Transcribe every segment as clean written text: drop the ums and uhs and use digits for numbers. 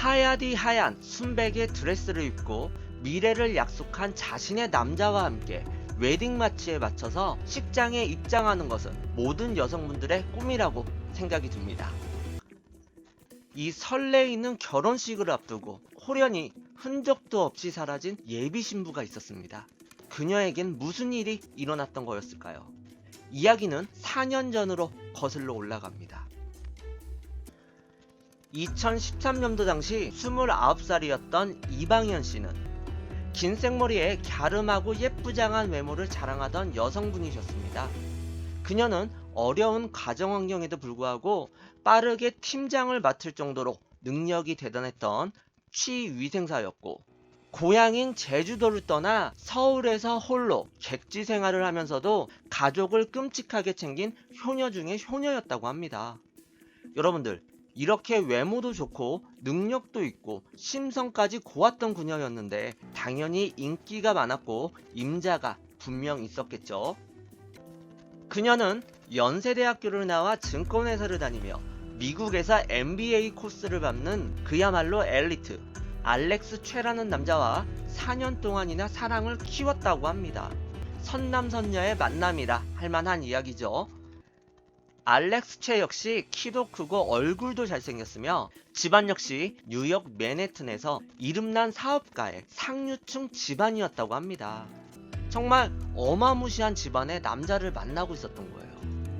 하얗디 하얀 순백의 드레스를 입고 미래를 약속한 자신의 남자와 함께 웨딩 마치에 맞춰서 식장에 입장하는 것은 모든 여성분들의 꿈이라고 생각이 듭니다. 이 설레이는 결혼식을 앞두고 홀연히 흔적도 없이 사라진 예비 신부가 있었습니다. 그녀에겐 무슨 일이 일어났던 거였을까요? 이야기는 4년 전으로 거슬러 올라갑니다. 2013년도 당시 29살이었던 이방현 씨는 긴 생머리에 갸름하고 예쁘장한 외모를 자랑하던 여성분이셨습니다. 그녀는 어려운 가정 환경에도 불구하고 빠르게 팀장을 맡을 정도로 능력이 대단했던 취위생사였고, 고향인 제주도를 떠나 서울에서 홀로 객지 생활을 하면서도 가족을 끔찍하게 챙긴 효녀 중에 효녀였다고 합니다. 여러분들, 이렇게 외모도 좋고 능력도 있고 심성까지 고왔던 그녀였는데 당연히 인기가 많았고 임자가 분명 있었겠죠. 그녀는 연세대학교를 나와 증권회사를 다니며 미국에서 MBA 코스를 밟는 그야말로 엘리트 알렉스 최라는 남자와 4년 동안이나 사랑을 키웠다고 합니다. 선남선녀의 만남이라 할 만한 이야기죠. 알렉스 최 역시 키도 크고 얼굴도 잘생겼으며 집안 역시 뉴욕 맨해튼에서 이름난 사업가의 상류층 집안이었다고 합니다. 정말 어마무시한 집안의 남자를 만나고 있었던 거예요.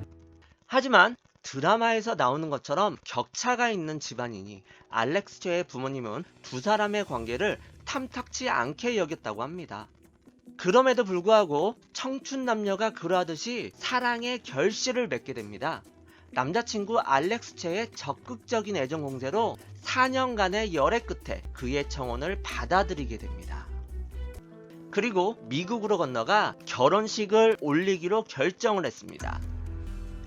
하지만 드라마에서 나오는 것처럼 격차가 있는 집안이니 알렉스 최의 부모님은 두 사람의 관계를 탐탁치 않게 여겼다고 합니다. 그럼에도 불구하고 청춘 남녀가 그러하듯이 사랑의 결실을 맺게 됩니다. 남자친구 알렉스 최의 적극적인 애정 공세로 4년간의 열애 끝에 그의 청혼을 받아들이게 됩니다. 그리고 미국으로 건너가 결혼식을 올리기로 결정을 했습니다.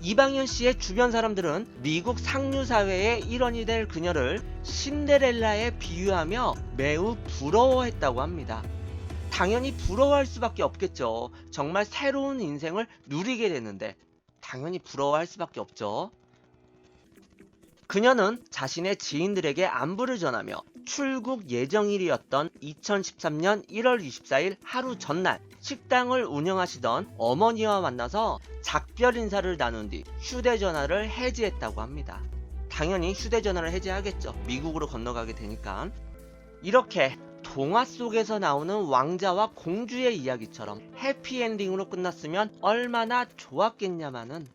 이방현 씨의 주변 사람들은 미국 상류사회의 일원이 될 그녀를 신데렐라에 비유하며 매우 부러워했다고 합니다. 당연히 부러워할 수밖에 없겠죠. 정말 새로운 인생을 누리게 되는데 당연히 부러워할 수밖에 없죠. 그녀는 자신의 지인들에게 안부를 전하며 출국 예정일이었던 2013년 1월 24일 하루 전날 식당을 운영하시던 어머니와 만나서 작별 인사를 나눈 뒤 휴대전화를 해지했다고 합니다. 당연히 휴대전화를 해지하겠죠. 미국으로 건너가게 되니까. 이렇게 동화 속에서 나오는 왕자와 공주의 이야기처럼 해피엔딩으로 끝났으면 얼마나 좋았겠냐마는,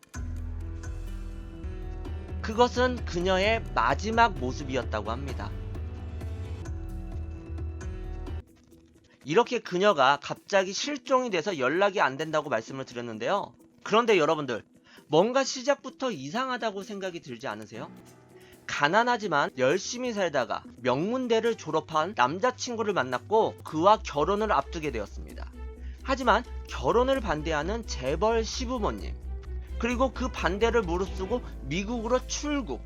그것은 그녀의 마지막 모습이었다고 합니다. 이렇게 그녀가 갑자기 실종이 돼서 연락이 안 된다고 말씀을 드렸는데요. 그런데 여러분들, 뭔가 시작부터 이상하다고 생각이 들지 않으세요? 가난하지만 열심히 살다가 명문대를 졸업한 남자친구를 만났고 그와 결혼을 앞두게 되었습니다. 하지만 결혼을 반대하는 재벌 시부모님, 그리고 그 반대를 무릅쓰고 미국으로 출국.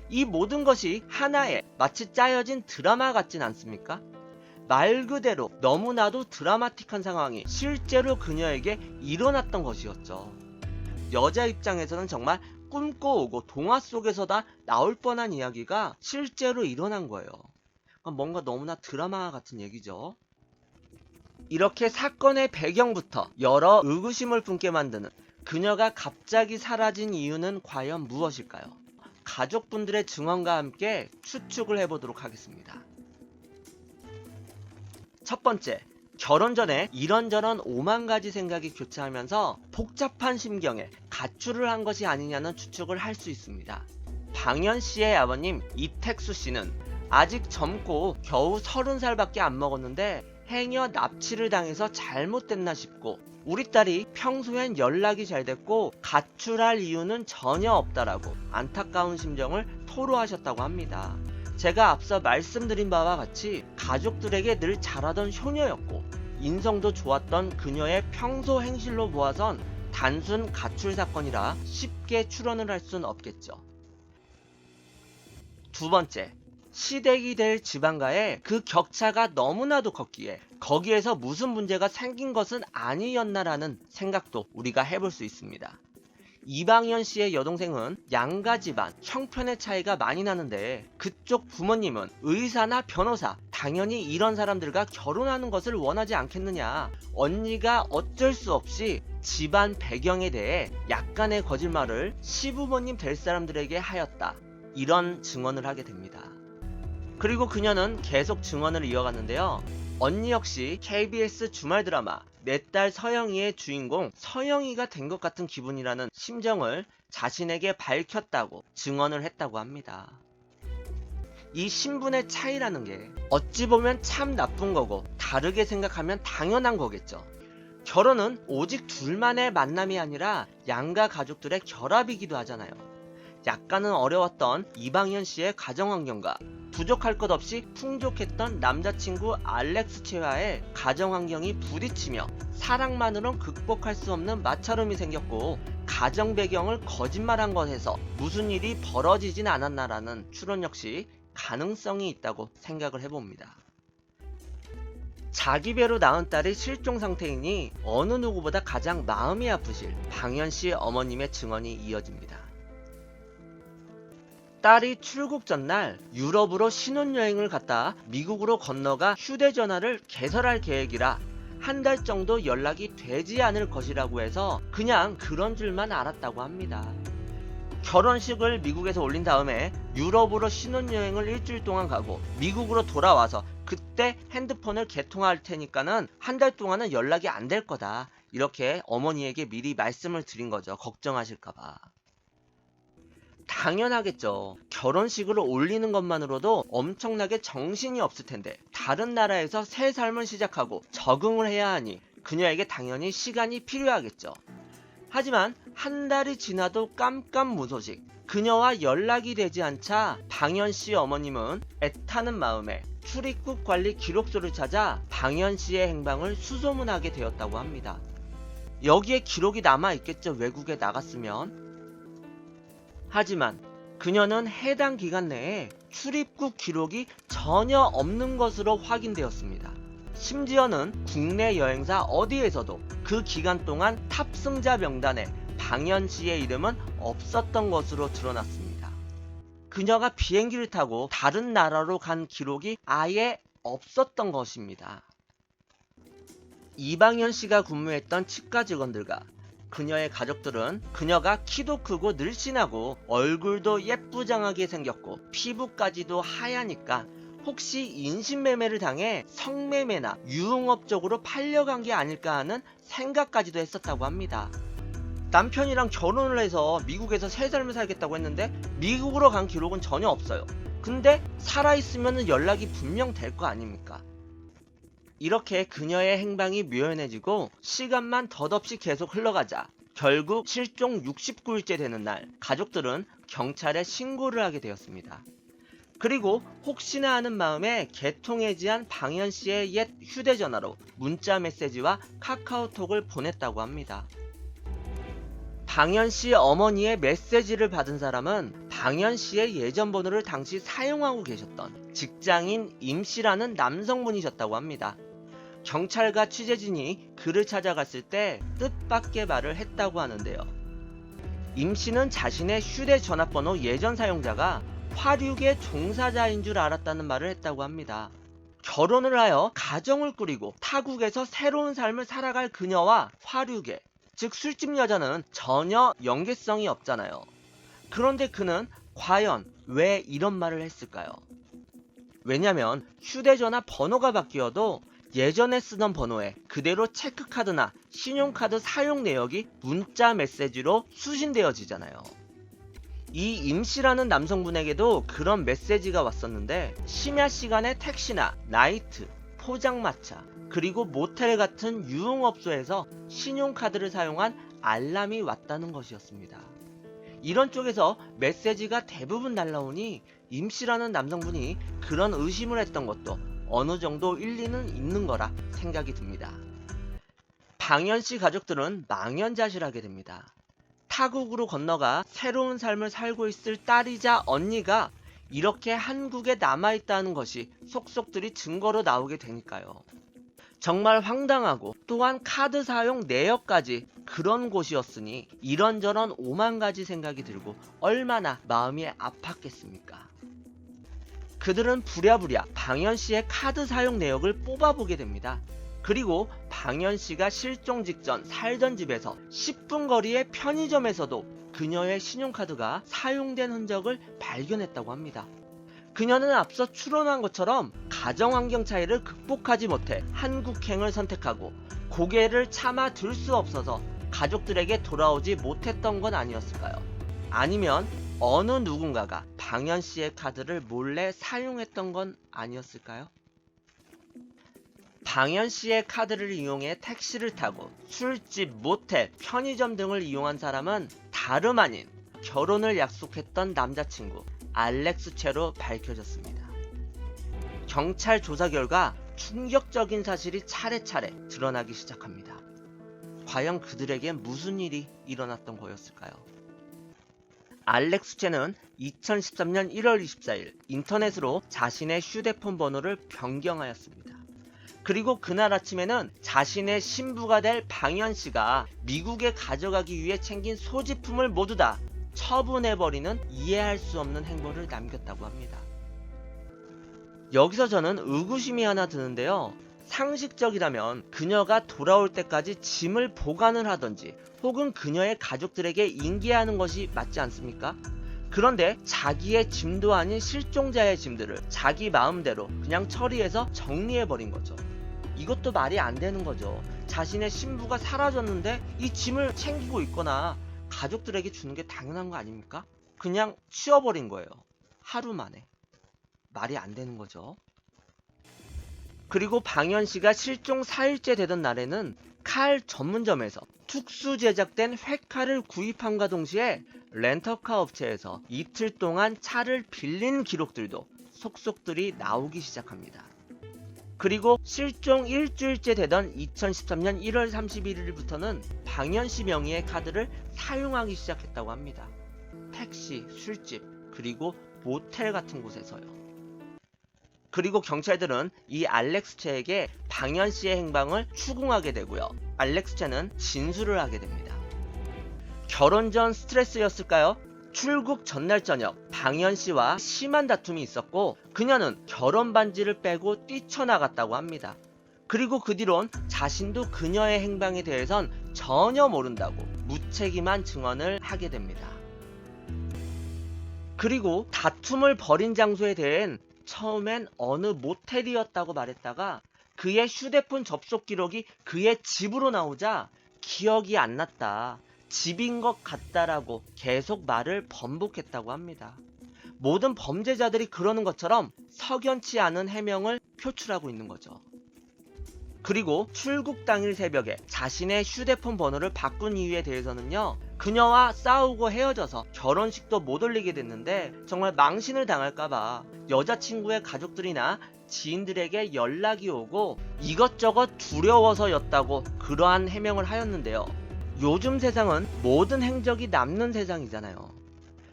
이 모든 것이 하나의 마치 짜여진 드라마 같진 않습니까? 말 그대로 너무나도 드라마틱한 상황이 실제로 그녀에게 일어났던 것이었죠. 여자 입장에서는 정말 꿈꿔오고 동화 속에서다 나올 뻔한 이야기가 실제로 일어난 거예요. 뭔가 너무나 드라마 같은 얘기죠. 이렇게 사건의 배경부터 여러 의구심을 품게 만드는 그녀가 갑자기 사라진 이유는 과연 무엇일까요? 가족분들의 증언과 함께 추측을 해보도록 하겠습니다. 첫 번째, 결혼 전에 이런저런 5만 가지 생각이 교차하면서 복잡한 심경에 가출을 한 것이 아니냐는 추측을 할 수 있습니다. 방현 씨의 아버님 이택수 씨는 아직 젊고 겨우 30살밖에 안 먹었는데 행여 납치를 당해서 잘못됐나 싶고, 우리 딸이 평소엔 연락이 잘 됐고 가출할 이유는 전혀 없다라고 안타까운 심정을 토로하셨다고 합니다. 제가 앞서 말씀드린 바와 같이 가족들에게 늘 잘하던 효녀였고 인성도 좋았던 그녀의 평소 행실로 보아선 단순 가출 사건이라 쉽게 추론을 할 수는 없겠죠. 두 번째, 시댁이 될 집안과의 그 격차가 너무나도 컸기에 거기에서 무슨 문제가 생긴 것은 아니었나라는 생각도 우리가 해볼 수 있습니다. 이방현 씨의 여동생은 양가 집안, 형편의 차이가 많이 나는데 그쪽 부모님은 의사나 변호사, 당연히 이런 사람들과 결혼하는 것을 원하지 않겠느냐. 언니가 어쩔 수 없이 집안 배경에 대해 약간의 거짓말을 시부모님 될 사람들에게 하였다. 이런 증언을 하게 됩니다. 그리고 그녀는 계속 증언을 이어갔는데요. 언니 역시 KBS 주말 드라마 내 딸 서영이의 주인공 서영이가 된 것 같은 기분이라는 심정을 자신에게 밝혔다고 증언을 했다고 합니다. 이 신분의 차이라는 게 어찌 보면 참 나쁜 거고 다르게 생각하면 당연한 거겠죠. 결혼은 오직 둘만의 만남이 아니라 양가 가족들의 결합이기도 하잖아요. 약간은 어려웠던 이방현 씨의 가정 환경과 부족할 것 없이 풍족했던 남자친구 알렉스 씨와의 가정 환경이 부딪히며 사랑만으론 극복할 수 없는 마찰음이 생겼고 가정 배경을 거짓말한 것에서 무슨 일이 벌어지진 않았나라는 추론 역시 가능성이 있다고 생각을 해봅니다. 자기 배로 낳은 딸이 실종 상태이니 어느 누구보다 가장 마음이 아프실 방현 씨 어머님의 증언이 이어집니다. 딸이 출국 전날 유럽으로 신혼여행을 갔다 미국으로 건너가 휴대전화를 개설할 계획이라 한 달 정도 연락이 되지 않을 것이라고 해서 그냥 그런 줄만 알았다고 합니다. 결혼식을 미국에서 올린 다음에 유럽으로 신혼여행을 일주일 동안 가고 미국으로 돌아와서 그때 핸드폰을 개통할 테니까는 한 달 동안은 연락이 안 될 거다. 이렇게 어머니에게 미리 말씀을 드린 거죠. 걱정하실까봐. 당연하겠죠. 결혼식을 올리는 것만으로도 엄청나게 정신이 없을 텐데 다른 나라에서 새 삶을 시작하고 적응을 해야 하니 그녀에게 당연히 시간이 필요하겠죠. 하지만 한 달이 지나도 깜깜무소식, 그녀와 연락이 되지 않자 방현 씨 어머님은 애타는 마음에 출입국 관리 기록소를 찾아 방현 씨의 행방을 수소문하게 되었다고 합니다. 여기에 기록이 남아있겠죠. 외국에 나갔으면. 하지만 그녀는 해당 기간 내에 출입국 기록이 전혀 없는 것으로 확인되었습니다. 심지어는 국내 여행사 어디에서도 그 기간 동안 탑승자 명단에 방현 씨의 이름은 없었던 것으로 드러났습니다. 그녀가 비행기를 타고 다른 나라로 간 기록이 아예 없었던 것입니다. 이방현 씨가 근무했던 치과 직원들과 그녀의 가족들은 그녀가 키도 크고 늘씬하고 얼굴도 예쁘장하게 생겼고 피부까지도 하얘니까 혹시 인신매매를 당해 성매매나 유흥업 쪽으로 팔려간 게 아닐까 하는 생각까지도 했었다고 합니다. 남편이랑 결혼을 해서 미국에서 새 삶을 살겠다고 했는데 미국으로 간 기록은 전혀 없어요. 근데 살아있으면 연락이 분명 될 거 아닙니까? 이렇게 그녀의 행방이 묘연해지고 시간만 덧없이 계속 흘러가자 결국 실종 69일째 되는 날 가족들은 경찰에 신고를 하게 되었습니다. 그리고 혹시나 하는 마음에 개통해지한 방현 씨의 옛 휴대전화로 문자 메시지와 카카오톡을 보냈다고 합니다. 방현 씨 어머니의 메시지를 받은 사람은 방현 씨의 예전 번호를 당시 사용하고 계셨던 직장인 임 씨라는 남성분이셨다고 합니다. 경찰과 취재진이 그를 찾아갔을 때 뜻밖의 말을 했다고 하는데요. 임 씨는 자신의 휴대전화번호 예전 사용자가 화류계 종사자인 줄 알았다는 말을 했다고 합니다. 결혼을 하여 가정을 꾸리고 타국에서 새로운 삶을 살아갈 그녀와 화류계, 즉 술집 여자는 전혀 연계성이 없잖아요. 그런데 그는 과연 왜 이런 말을 했을까요? 왜냐면 휴대전화 번호가 바뀌어도 예전에 쓰던 번호에 그대로 체크카드나 신용카드 사용 내역이 문자 메시지로 수신되어지잖아요. 이 임씨라는 남성분에게도 그런 메시지가 왔었는데 심야 시간에 택시나 나이트, 포장마차, 그리고 모텔 같은 유흥업소에서 신용카드를 사용한 알람이 왔다는 것이었습니다. 이런 쪽에서 메시지가 대부분 날라오니 임씨라는 남성분이 그런 의심을 했던 것도 어느 정도 일리는 있는 거라 생각이 듭니다. 방현씨 가족들은 망연자실하게 됩니다. 타국으로 건너가 새로운 삶을 살고 있을 딸이자 언니가 이렇게 한국에 남아있다는 것이 속속들이 증거로 나오게 되니까요. 정말 황당하고 또한 카드 사용 내역까지 그런 곳이었으니 이런저런 오만 가지 생각이 들고 얼마나 마음이 아팠겠습니까. 그들은 부랴부랴 방현씨의 카드 사용 내역을 뽑아보게 됩니다. 그리고 방현씨가 실종 직전 살던 집에서 10분 거리의 편의점에서도 그녀의 신용카드가 사용된 흔적을 발견했다고 합니다. 그녀는 앞서 추론한 것처럼 가정환경 차이를 극복하지 못해 한국행을 선택하고 고개를 차마 들 수 없어서 가족들에게 돌아오지 못했던 건 아니었을까요? 아니면 어느 누군가가 방현씨의 카드를 몰래 사용했던 건 아니었을까요? 방현씨의 카드를 이용해 택시를 타고 술집, 모텔, 편의점 등을 이용한 사람은 다름 아닌 결혼을 약속했던 남자친구 알렉스 채로 밝혀졌습니다. 경찰 조사 결과 충격적인 사실이 차례차례 드러나기 시작합니다. 과연 그들에겐 무슨 일이 일어났던 거였을까요? 알렉스 채는 2013년 1월 24일 인터넷으로 자신의 휴대폰 번호를 변경하였습니다. 그리고 그날 아침에는 자신의 신부가 될 방현씨가 미국에 가져가기 위해 챙긴 소지품을 모두 다 처분해버리는 이해할 수 없는 행보를 남겼다고 합니다. 여기서 저는 의구심이 하나 드는데요. 상식적이라면 그녀가 돌아올 때까지 짐을 보관을 하던지 혹은 그녀의 가족들에게 인계하는 것이 맞지 않습니까? 그런데 자기의 짐도 아닌 실종자의 짐들을 자기 마음대로 그냥 처리해서 정리해버린 거죠. 이것도 말이 안 되는 거죠. 자신의 신부가 사라졌는데 이 짐을 챙기고 있거나 가족들에게 주는 게 당연한 거 아닙니까? 그냥 치워버린 거예요. 하루 만에. 말이 안 되는 거죠. 그리고 방현씨가 실종 4일째 되던 날에는 칼 전문점에서 특수 제작된 회칼을 구입함과 동시에 렌터카 업체에서 이틀 동안 차를 빌린 기록들도 속속들이 나오기 시작합니다. 그리고 실종 일주일째 되던 2013년 1월 31일부터는 방현씨 명의의 카드를 사용하기 시작했다고 합니다. 택시, 술집, 그리고 모텔 같은 곳에서요. 그리고 경찰들은 이 알렉스 채에게 방현씨의 행방을 추궁하게 되고요. 알렉스 채는 진술을 하게 됩니다. 결혼 전 스트레스였을까요? 출국 전날 저녁 방현씨와 심한 다툼이 있었고 그녀는 결혼 반지를 빼고 뛰쳐나갔다고 합니다. 그리고 그 뒤론 자신도 그녀의 행방에 대해선 전혀 모른다고 무책임한 증언을 하게 됩니다. 그리고 다툼을 벌인 장소에 대한 처음엔 어느 모텔이었다고 말했다가 그의 휴대폰 접속 기록이 그의 집으로 나오자 기억이 안 났다, 집인 것 같다라고 계속 말을 번복했다고 합니다. 모든 범죄자들이 그러는 것처럼 석연치 않은 해명을 표출하고 있는 거죠. 그리고 출국 당일 새벽에 자신의 휴대폰 번호를 바꾼 이유에 대해서는요, 그녀와 싸우고 헤어져서 결혼식도 못 올리게 됐는데 정말 망신을 당할까봐 여자친구의 가족들이나 지인들에게 연락이 오고 이것저것 두려워서였다고 그러한 해명을 하였는데요. 요즘 세상은 모든 행적이 남는 세상이잖아요.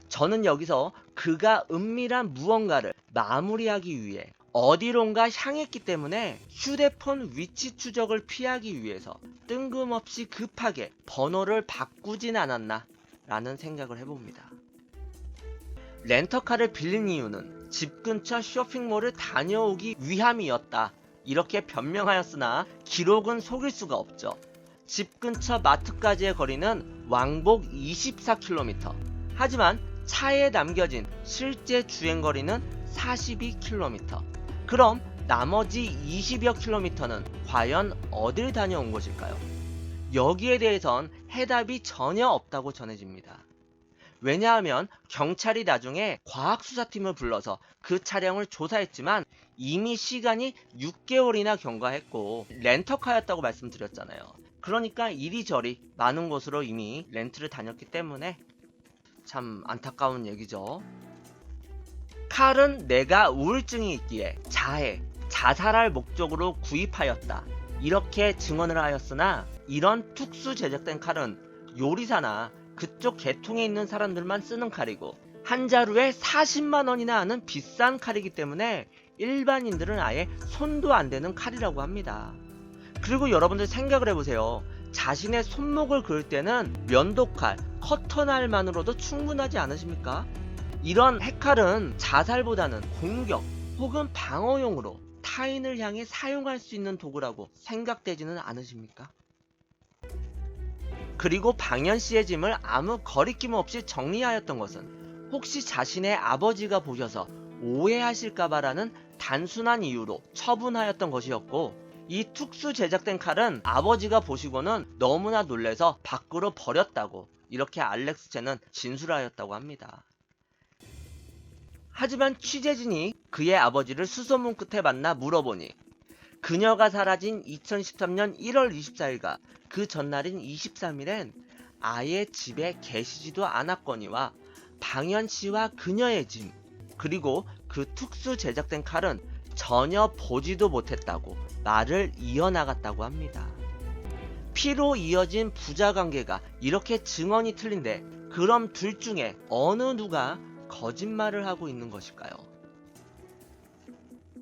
저는 여기서 그가 은밀한 무언가를 마무리하기 위해 어디론가 향했기 때문에 휴대폰 위치 추적을 피하기 위해서 뜬금없이 급하게 번호를 바꾸진 않았나 라는 생각을 해봅니다. 렌터카를 빌린 이유는 집 근처 쇼핑몰을 다녀오기 위함이었다, 이렇게 변명하였으나 기록은 속일 수가 없죠. 집 근처 마트까지의 거리는 왕복 24km, 하지만 차에 남겨진 실제 주행거리는 42km. 그럼 나머지 20여 킬로미터는 과연 어딜 다녀온 것일까요? 여기에 대해선 해답이 전혀 없다고 전해집니다. 왜냐하면 경찰이 나중에 과학수사팀을 불러서 그 차량을 조사했지만 이미 시간이 6개월이나 경과했고 렌터카였다고 말씀드렸잖아요. 그러니까 이리저리 많은 곳으로 이미 렌트를 다녔기 때문에 참 안타까운 얘기죠. 칼은 내가 우울증이 있기에 자살할 목적으로 구입하였다, 이렇게 증언을 하였으나 이런 특수 제작된 칼은 요리사나 그쪽 계통에 있는 사람들만 쓰는 칼이고 한 자루에 40만 원이나 하는 비싼 칼이기 때문에 일반인들은 아예 손도 안 대는 칼이라고 합니다. 그리고 여러분들 생각을 해보세요. 자신의 손목을 그을 때는 면도칼, 커터날만으로도 충분하지 않으십니까? 이런 해칼은 자살보다는 공격 혹은 방어용으로 타인을 향해 사용할 수 있는 도구라고 생각되지는 않으십니까? 그리고 방현씨의 짐을 아무 거리낌 없이 정리하였던 것은 혹시 자신의 아버지가 보셔서 오해하실까봐라는 단순한 이유로 처분하였던 것이었고, 이 특수 제작된 칼은 아버지가 보시고는 너무나 놀래서 밖으로 버렸다고 이렇게 알렉스체는 진술하였다고 합니다. 하지만 취재진이 그의 아버지를 수소문 끝에 만나 물어보니 그녀가 사라진 2013년 1월 24일과 그 전날인 23일엔 아예 집에 계시지도 않았거니와 방현씨와 그녀의 짐 그리고 그 특수 제작된 칼은 전혀 보지도 못했다고 말을 이어나갔다고 합니다. 피로 이어진 부자관계가 이렇게 증언이 틀린데 그럼 둘 중에 어느 누가 거짓말을 하고 있는 것일까요?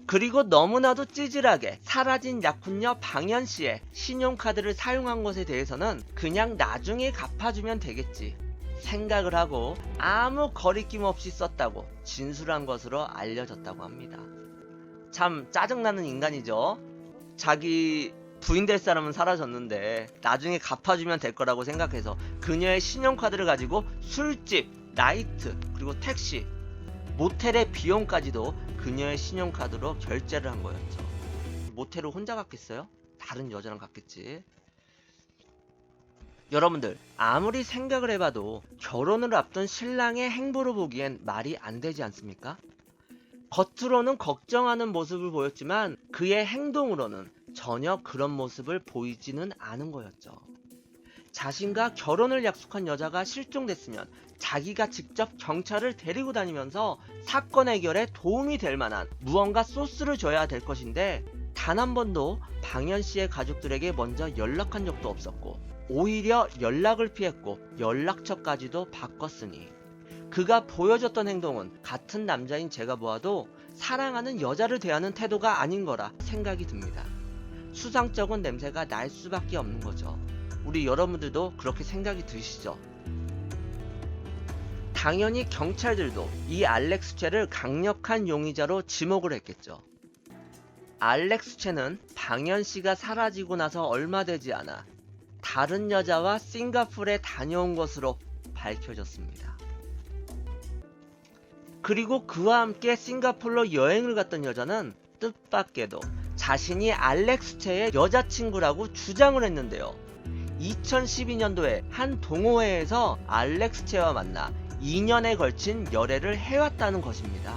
그리고 너무나도 찌질하게 사라진 약혼녀 방현씨의 신용카드를 사용한 것에 대해서는 그냥 나중에 갚아주면 되겠지 생각을 하고 아무 거리낌 없이 썼다고 진술한 것으로 알려졌다고 합니다. 참 짜증나는 인간이죠. 자기 부인 될 사람은 사라졌는데 나중에 갚아주면 될 거라고 생각해서 그녀의 신용카드를 가지고 술집, 나이트, 그리고 택시, 모텔의 비용까지도 그녀의 신용카드로 결제를 한 거였죠. 모텔을 혼자 갔겠어요? 다른 여자랑 갔겠지. 여러분들 아무리 생각을 해봐도 결혼을 앞둔 신랑의 행보를 보기엔 말이 안 되지 않습니까? 겉으로는 걱정하는 모습을 보였지만 그의 행동으로는 전혀 그런 모습을 보이지는 않은 거였죠. 자신과 결혼을 약속한 여자가 실종됐으면 자기가 직접 경찰을 데리고 다니면서 사건 해결에 도움이 될 만한 무언가 소스를 줘야 될 것인데 단 한 번도 방현씨의 가족들에게 먼저 연락한 적도 없었고 오히려 연락을 피했고 연락처까지도 바꿨으니 그가 보여줬던 행동은 같은 남자인 제가 보아도 사랑하는 여자를 대하는 태도가 아닌 거라 생각이 듭니다. 수상쩍은 냄새가 날 수밖에 없는 거죠. 우리 여러분들도 그렇게 생각이 드시죠? 당연히 경찰들도 이 알렉스체를 강력한 용의자로 지목을 했겠죠. 알렉스체는 방현씨가 사라지고 나서 얼마 되지 않아 다른 여자와 싱가포르에 다녀온 것으로 밝혀졌습니다. 그리고 그와 함께 싱가포르로 여행을 갔던 여자는 뜻밖에도 자신이 알렉스체의 여자친구라고 주장을 했는데요. 2012년도에 한 동호회에서 알렉스체와 만나 2년에 걸친 열애를 해왔다는 것입니다.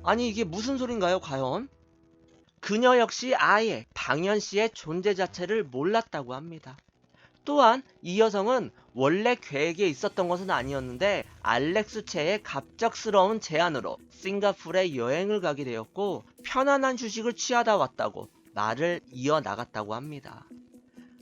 아니 이게 무슨 소린가요 과연? 그녀 역시 아예 방현씨의 존재 자체를 몰랐다고 합니다. 또한 이 여성은 원래 계획에 있었던 것은 아니었는데 알렉스체의 갑작스러운 제안으로 싱가포르에 여행을 가게 되었고 편안한 휴식을 취하다 왔다고 말을 이어나갔다고 합니다.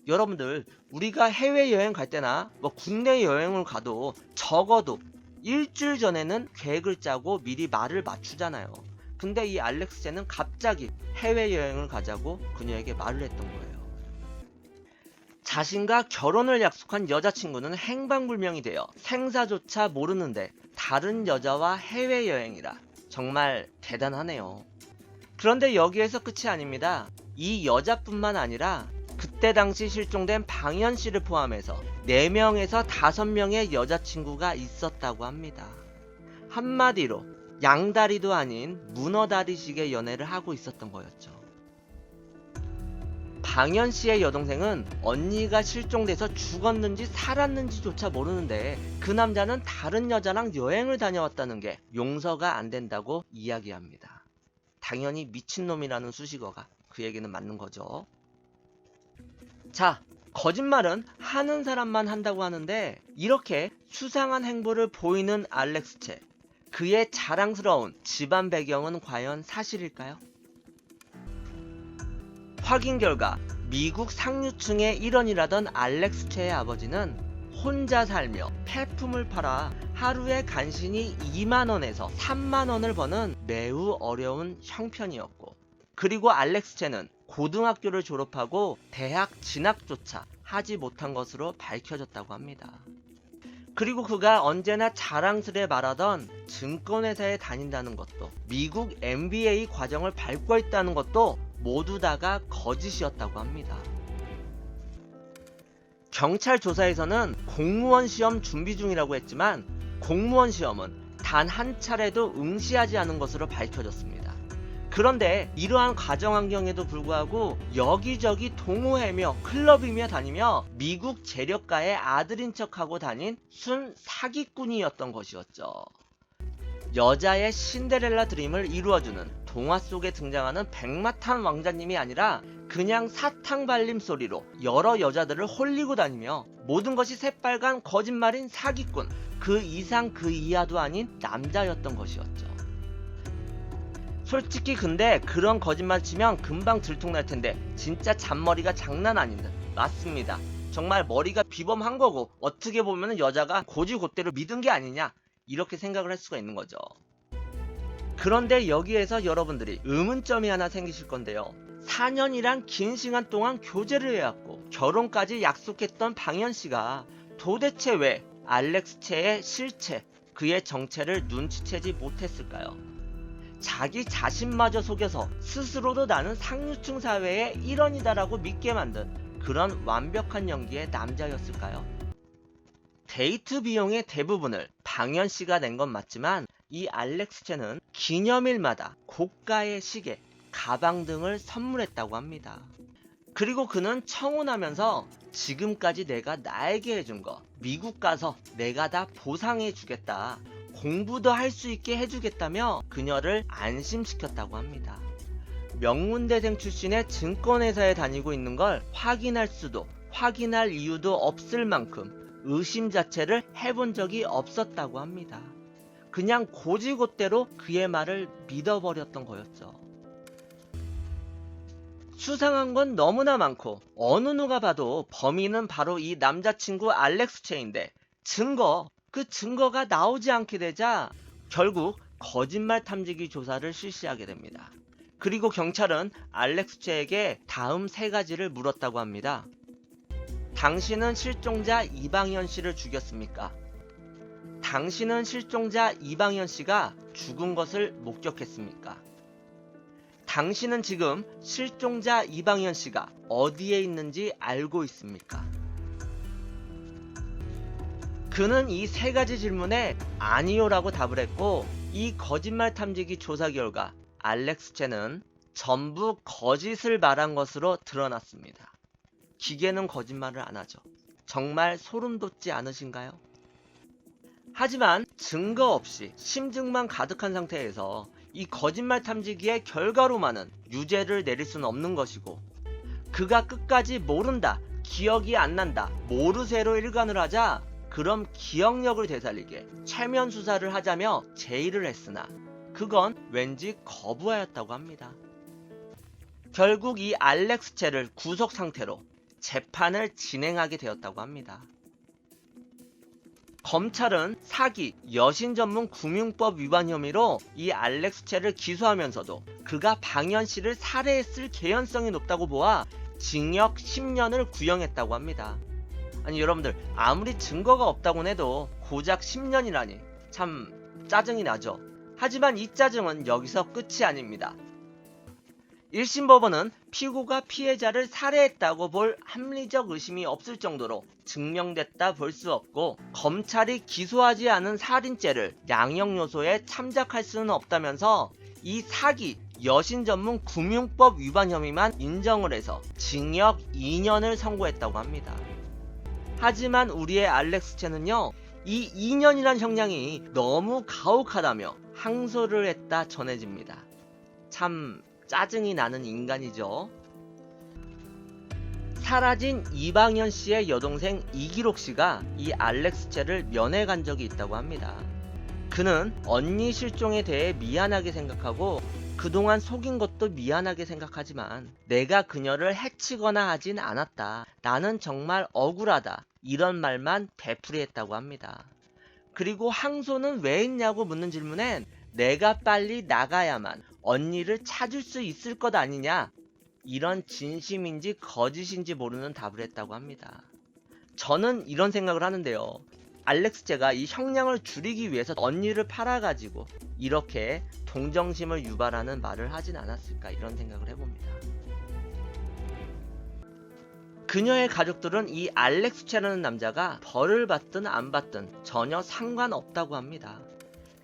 여러분들 우리가 해외여행 갈 때나 국내 여행을 가도 적어도 일주일 전에는 계획을 짜고 미리 말을 맞추잖아요. 근데 이 알렉스체는 갑자기 해외여행을 가자고 그녀에게 말을 했던 거예요. 자신과 결혼을 약속한 여자친구는 행방불명이 되어 생사조차 모르는데 다른 여자와 해외여행이라 정말 대단하네요. 그런데 여기에서 끝이 아닙니다. 이 여자뿐만 아니라 그때 당시 실종된 방현씨를 포함해서 4명에서 5명의 여자친구가 있었다고 합니다. 한마디로 양다리도 아닌 문어다리식의 연애를 하고 있었던 거였죠. 방현씨의 여동생은 언니가 실종돼서 죽었는지 살았는지조차 모르는데 그 남자는 다른 여자랑 여행을 다녀왔다는 게 용서가 안 된다고 이야기합니다. 당연히 미친놈이라는 수식어가 그 얘기는 맞는 거죠. 자, 거짓말은 하는 사람만 한다고 하는데 이렇게 수상한 행보를 보이는 알렉스체, 그의 자랑스러운 집안 배경은 과연 사실일까요? 확인 결과 미국 상류층의 일원이라던 알렉스체의 아버지는 혼자 살며 폐품을 팔아 하루에 간신히 2만원에서 3만원을 버는 매우 어려운 형편이었고 그리고 알렉스 채는 고등학교를 졸업하고 대학 진학조차 하지 못한 것으로 밝혀졌다고 합니다. 그리고 그가 언제나 자랑스레 말하던 증권회사에 다닌다는 것도, 미국 MBA 과정을 밟고 있다는 것도 모두 다가 거짓이었다고 합니다. 경찰 조사에서는 공무원 시험 준비 중이라고 했지만 공무원 시험은 단 한 차례도 응시하지 않은 것으로 밝혀졌습니다. 그런데 이러한 가정 환경에도 불구하고 여기저기 동호회며 클럽이며 다니며 미국 재력가의 아들인 척하고 다닌 순 사기꾼이었던 것이었죠. 여자의 신데렐라 드림을 이루어주는 동화 속에 등장하는 백마탄 왕자님이 아니라 그냥 사탕 발림 소리로 여러 여자들을 홀리고 다니며 모든 것이 새빨간 거짓말인 사기꾼, 그 이상 그 이하도 아닌 남자였던 것이었죠. 솔직히 근데 그런 거짓말 치면 금방 들통날 텐데 진짜 잔머리가 장난 아닌 듯. 맞습니다. 정말 머리가 비범한 거고 어떻게 보면 여자가 고지고대로 믿은 게 아니냐, 이렇게 생각을 할 수가 있는 거죠. 그런데 여기에서 여러분들이 의문점이 하나 생기실 건데요. 4년이란 긴 시간 동안 교제를 해왔고 결혼까지 약속했던 방현씨가 도대체 왜 알렉스 채의 실체, 그의 정체를 눈치채지 못했을까요? 자기 자신마저 속여서 스스로도 나는 상류층 사회의 일원이다라고 믿게 만든 그런 완벽한 연기의 남자였을까요? 데이트 비용의 대부분을 방현씨가 낸 건 맞지만 이 알렉스 채는 기념일마다 고가의 시계, 가방 등을 선물했다고 합니다. 그리고 그는 청혼하면서 지금까지 내가 나에게 해준 거 미국 가서 내가 다 보상해 주겠다, 공부도 할 수 있게 해주겠다며 그녀를 안심시켰다고 합니다. 명문대생 출신의 증권회사에 다니고 있는 걸 확인할 수도 확인할 이유도 없을 만큼 의심 자체를 해본 적이 없었다고 합니다. 그냥 고지고대로 그의 말을 믿어버렸던 거였죠. 수상한 건 너무나 많고 어느 누가 봐도 범인은 바로 이 남자친구 알렉스 채인데 그 증거가 나오지 않게 되자 결국 거짓말 탐지기 조사를 실시하게 됩니다. 그리고 경찰은 알렉스 채에게 다음 3가지를 물었다고 합니다. 당신은 실종자 이방현 씨를 죽였습니까? 당신은 실종자 이방현 씨가 죽은 것을 목격했습니까? 당신은 지금 실종자 이방현 씨가 어디에 있는지 알고 있습니까? 그는 이 3가지 질문에 아니요라고 답을 했고, 이 거짓말 탐지기 조사 결과 알렉스 채는 전부 거짓을 말한 것으로 드러났습니다. 기계는 거짓말을 안 하죠. 정말 소름 돋지 않으신가요? 하지만 증거 없이 심증만 가득한 상태에서 이 거짓말 탐지기의 결과로만은 유죄를 내릴 수는 없는 것이고, 그가 끝까지 모른다, 기억이 안 난다, 모르쇠로 일관을 하자 그럼 기억력을 되살리게 최면 수사를 하자며 제의를 했으나 그건 왠지 거부하였다고 합니다. 결국 이 알렉스 채를 구속 상태로 재판을 진행하게 되었다고 합니다. 검찰은 사기, 여신 전문 금융법 위반 혐의로 이 알렉스 채를 기소하면서도 그가 방현 씨를 살해했을 개연성이 높다고 보아 징역 10년을 구형했다고 합니다. 아니 여러분들, 아무리 증거가 없다고 해도 고작 10년이라니 참 짜증이 나죠. 하지만 이 짜증은 여기서 끝이 아닙니다. 1심 법원은 피고가 피해자를 살해했다고 볼 합리적 의심이 없을 정도로 증명됐다 볼 수 없고, 검찰이 기소하지 않은 살인죄를 양형 요소에 참작할 수는 없다면서 이 사기, 여신 전문 금융법 위반 혐의만 인정을 해서 징역 2년을 선고했다고 합니다. 하지만 우리의 알렉스 채는요, 이 2년이란 형량이 너무 가혹하다며 항소를 했다 전해집니다. 참 짜증이 나는 인간이죠. 사라진 이방현 씨의 여동생 이기록 씨가 이 알렉스 채를 면회 간 적이 있다고 합니다. 그는 언니 실종에 대해 미안하게 생각하고 그동안 속인 것도 미안하게 생각하지만 내가 그녀를 해치거나 하진 않았다. 나는 정말 억울하다. 이런 말만 되풀이했다고 합니다. 그리고 항소는 왜 했냐고 묻는 질문엔 내가 빨리 나가야만 언니를 찾을 수 있을 것 아니냐, 이런 진심인지 거짓인지 모르는 답을 했다고 합니다. 저는 이런 생각을 하는데요. 알렉스체가 이 형량을 줄이기 위해서 언니를 팔아가지고 이렇게 동정심을 유발하는 말을 하진 않았을까, 이런 생각을 해봅니다. 그녀의 가족들은 이 알렉스체라는 남자가 벌을 받든 안 받든 전혀 상관없다고 합니다.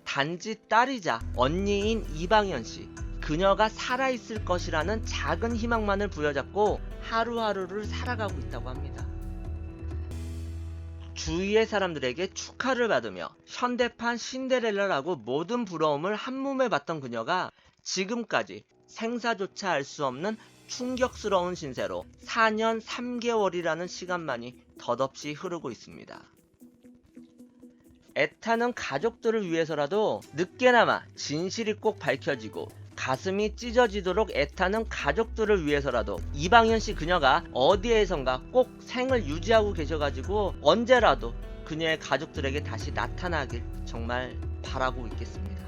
단지 딸이자 언니인 이방현 씨, 그녀가 살아있을 것이라는 작은 희망만을 부여잡고 하루하루를 살아가고 있다고 합니다. 주위의 사람들에게 축하를 받으며 현대판 신데렐라라고 모든 부러움을 한몸에 받던 그녀가 지금까지 생사조차 알 수 없는 충격스러운 신세로 4년 3개월이라는 시간만이 덧없이 흐르고 있습니다. 애타는 가족들을 위해서라도 늦게나마 진실이 꼭 밝혀지고 가슴이 찢어지도록 애타는 가족들을 위해서라도 이방현 씨 그녀가 어디에선가 꼭 생을 유지하고 계셔가지고 언제라도 그녀의 가족들에게 다시 나타나길 정말 바라고 있겠습니다.